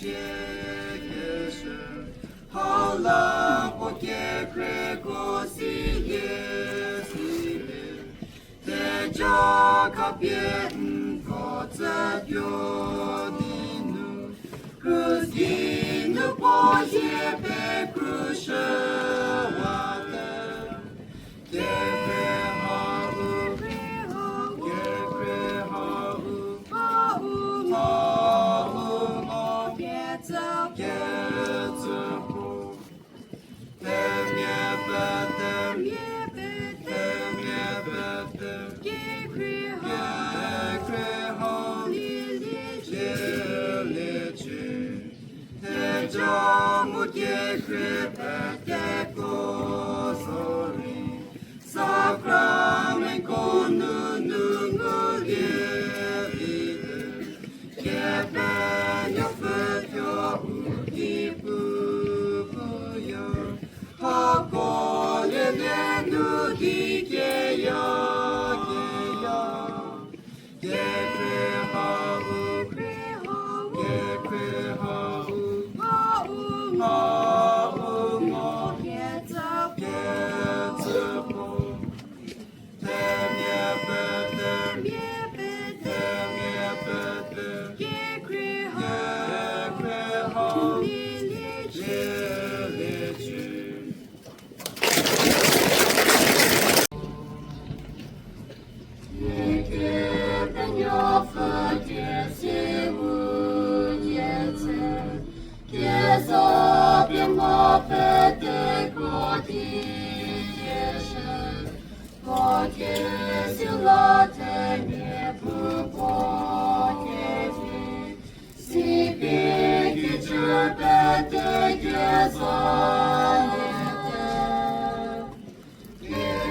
也是，好了，我也可过西也西里，在这个边过着有你努，可是努不也被可是我的，也被好无，也被好无，好无我也走也走不，等也不等也不等也不等也快好离离去，在这么也快不得过所里，撒克没过努我也离的，也不要分要一步步要，好过连连努的也要也要，也快好也快好我也走不，等也不等也不等也快好离去。也给人要分解事物也成，也说别莫非得过的也是，我也是老天也不过也的，西边的这边的也说也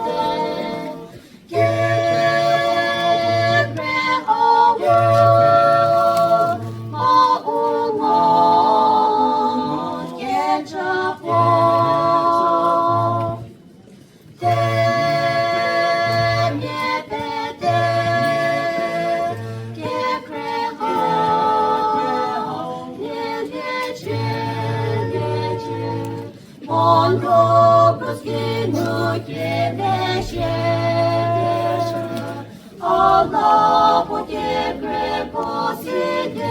的，也快好也好我也这我 Mondo proskinu kienesie, Allah potiekre posidezene,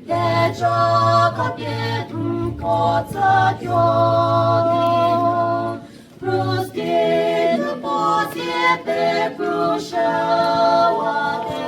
Deja kapietum koca dionimo, proskinu posiepe kruszełate,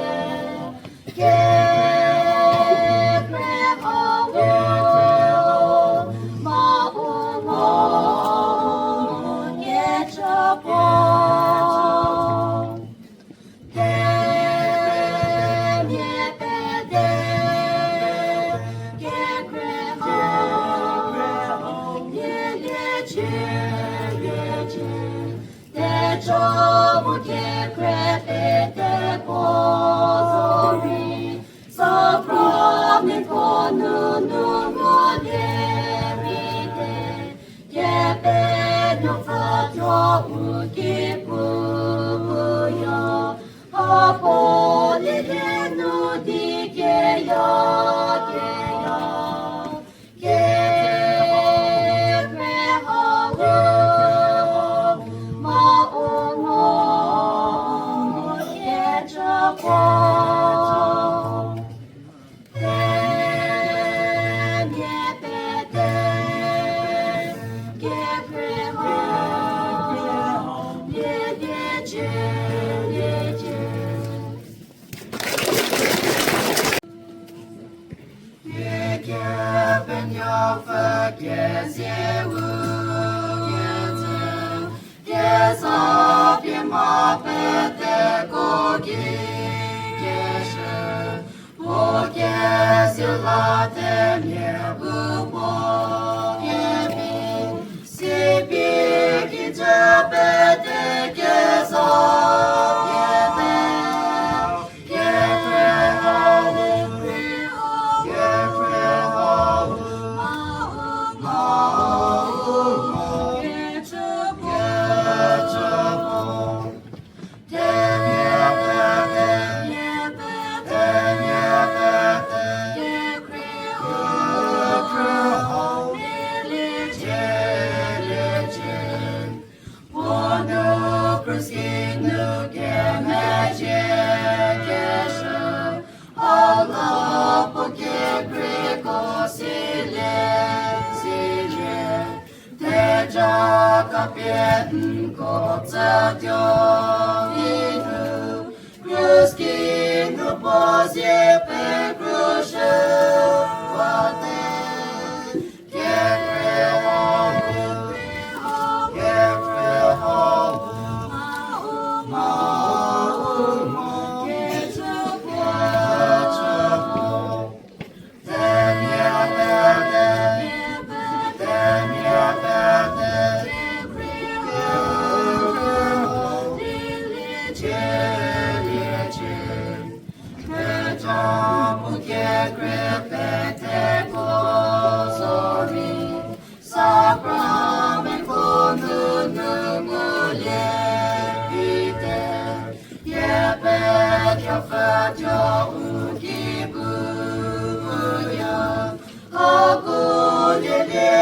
Ogólnie